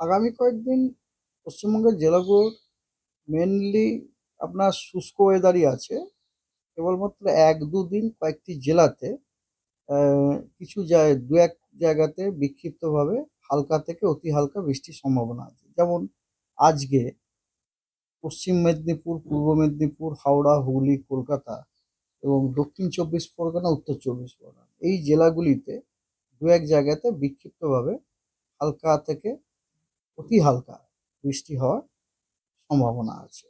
আগামী কয়েকদিন পশ্চিমবঙ্গের জেলাগুলোর মেনলি আপনার শুষ্ক ওয়েদারই আছে। কেবলমাত্র ১-২ দিন কয়েকটি জেলাতে কিছু দু এক জায়গাতে বিক্ষিপ্তভাবে হালকা থেকে অতি হালকা বৃষ্টির সম্ভাবনা আছে। যেমন আজকে পশ্চিম মেদিনীপুর, পূর্ব মেদিনীপুর, হাওড়া, হুগলি, কলকাতা এবং দক্ষিণ চব্বিশ পরগনা, উত্তর চব্বিশ পরগনা এই জেলাগুলিতে দু এক জায়গাতে বিক্ষিপ্তভাবে হালকা থেকে অতি হালকা বৃষ্টি হওয়ার সম্ভাবনা আছে।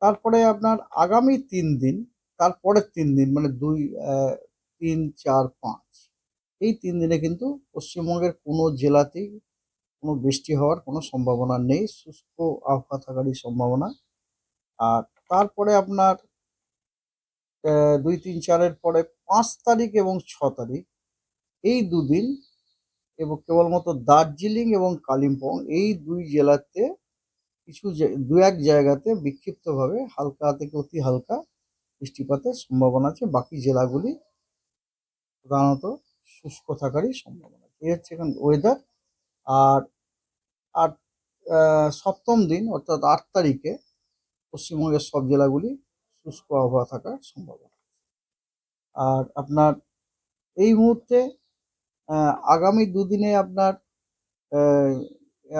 তারপরে আপনার আগামী ৩ দিন, তারপরের ৩ দিন মানে ৩, ৪, ৫ এই ৩ দিনে কিন্তু পশ্চিমবঙ্গের কোনো জেলাতেই কোনো বৃষ্টি হওয়ার কোনো সম্ভাবনা নেই। শুষ্ক আবহাওয়া থাকারই সম্ভাবনা। আর তারপরে আপনার ২, ৩, ৪ এর পরে ৫ তারিখ এবং ৬ তারিখ এই ২ দিন এবং কেবলমাত্র দার্জিলিং এবং কালিম্পং এই ২ জেলাতে কিছু দু এক জায়গাতে বিক্ষিপ্তভাবে হালকা থেকে অতি হালকা বৃষ্টিপাতের সম্ভাবনা আছে। বাকি জেলাগুলি প্রধানত শুষ্ক থাকারই সম্ভাবনা আছে। এই হচ্ছে এখন ওয়েদার। আর আট ৭ম দিন অর্থাৎ ৮ তারিখে পশ্চিমবঙ্গের সব জেলাগুলি শুষ্ক আবহাওয়া থাকার সম্ভাবনা। আর আপনার এই মুহূর্তে আগামী ২ দিনে আহ,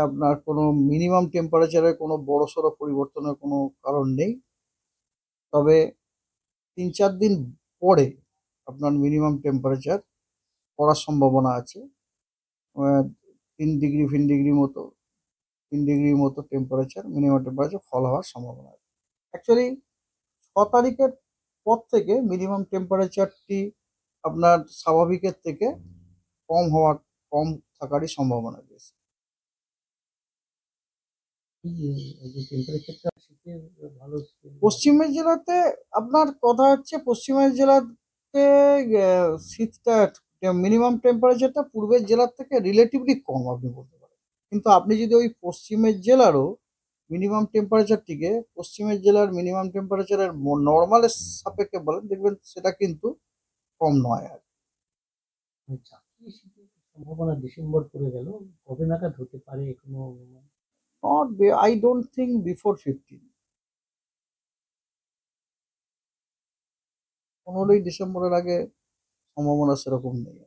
আপনার কোনো মিনিমাম টেম্পারেচারে কোনো বড়সড় পরিবর্তনের কোনো কারণ নেই। তবে ৩-৪ দিন পরে আপনার মিনিমাম টেম্পারেচার পড়ার সম্ভাবনা আছে। ৩ ডিগ্রি ফিন ডিগ্রি মতো ৩ ডিগ্রি মতো টেম্পারেচার, মিনিমাম টেম্পারেচার ফল হওয়ার সম্ভাবনা আছে। অ্যাকচুয়ালি ৬ তারিখের পর থেকে মিনিমাম টেম্পারেচারটি আপনার স্বাভাবিকের থেকে কম থাকারই সম্ভাবনা বেশি। পশ্চিমের জেলাতে আপনার কথা হচ্ছে পশ্চিমের জেলাতে শীতটা মিনিমাম টেম্পারেচারটা পূর্বের জেলার থেকে রিলেটিভলি কম আপনি বলতে পারেন। কিন্তু আপনি যদি ওই পশ্চিমের জেলারও মিনিমাম টেম্পারেচারটিকে পশ্চিমের জেলার মিনিমাম টেম্পারেচারের নর্মালের সাপেক্ষে বলেন, দেখবেন সেটা কিন্তু কম নয় আর। আচ্ছা, কি শীতের সম্ভাবনা ডিসেম্বর পড়ে গেল, কবে নাগাদ হতে পারে কোনো অনুমান? Not I don't think before 15। 15ই ডিসেম্বরের আগে সম্ভাবনা সেরকম নেই।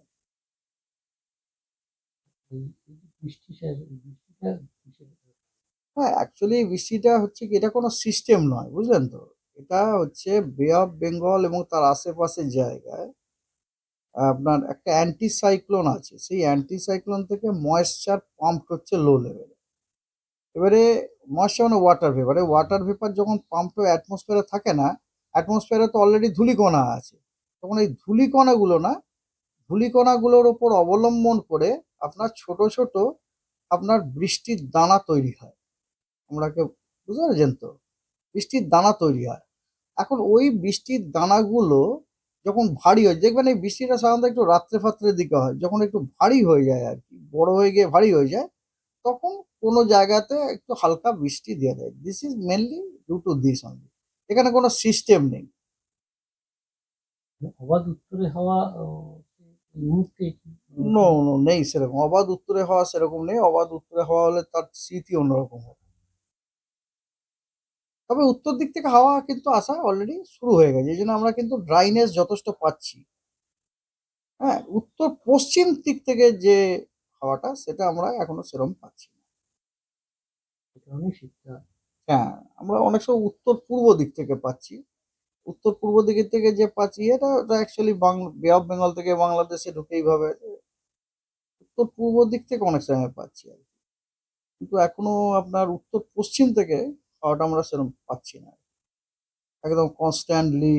বৃষ্টিটা হ্যাঁ, অ্যাকচুয়ালি বৃষ্টিটা হচ্ছে কি, এটা কোনো সিস্টেম নয়, বুঝলেন তো? এটা হচ্ছে বে অফ বেঙ্গল এবং তার আশেপাশের জায়গায় আপনার একটা অ্যান্টি সাইক্লোন আছে। সেই অ্যান্টি সাইক্লোন থেকে ময়েশ্চার পাম্প হচ্ছে লো লেভেলে। এবারে ময়েশ্চার মানে ওয়াটার ভেপার। ওয়াটার ভেপার যখন পাম্প অ্যাটমসফিয়ারে থাকে না, অ্যাটমসফিয়ারে তো অলরেডি ধূলিকণা আছে। তখন এই ধূলিকণাগুলোর ওপর অবলম্বন করে আপনার ছোট ছোট আপনার বৃষ্টির দানা তৈরি হয়। আমরা কেউ বুঝতে পেরেছেন তো? বৃষ্টির দানা তৈরি হয়। এখন ওই বৃষ্টির দানাগুলো যখন ভারী হয়, দেখবেন এই বৃষ্টিটা সাধারণত একটু রাত্রে ফাত্রের দিকে হয়, যখন একটু ভারী হয়ে যায় আর কি, বড় হয়ে গিয়ে ভারী হয়ে যায়, তখন কোনো জায়গাতে একটু হালকা বৃষ্টি দিয়ে দেয়। This is mainly due to this only. এখানে কোনো সিস্টেম নেই। অবাধ উত্তরে হওয়া এই মুহূর্তে নো নো, নেই সেরকম অবাধ উত্তরে হওয়া, সেরকম নেই। অবাধ উত্তরে হওয়া হলে তার স্মৃতি অন্যরকম হবে। তবে উত্তর দিক থেকে হাওয়া কিন্তু আসা অলরেডি শুরু হয়ে গেছে, এই জন্য আমরা কিন্তু ড্রাইনেস যথেষ্ট পাচ্ছি। হ্যাঁ, উত্তর পশ্চিম দিক থেকে যে হাওয়াটা, সেটা আমরা এখনো সেরকম পাচ্ছি না। এই কারণে শীতটা হ্যাঁ, আমরা অনেক সময় উত্তর পূর্ব দিক থেকে পাচ্ছি। উত্তর পূর্ব দিকের থেকে যে পাচ্ছি, এটা অ্যাকচুয়ালি বে অফ বেঙ্গল থেকে বাংলাদেশে ঢুকে এইভাবে উত্তর পূর্ব দিক থেকে অনেক সময় পাচ্ছি আর কি। কিন্তু এখনো আপনার উত্তর পশ্চিম থেকে হাওয়াটা আমরা সেরকম পাচ্ছি না। একদম কনস্ট্যান্টলি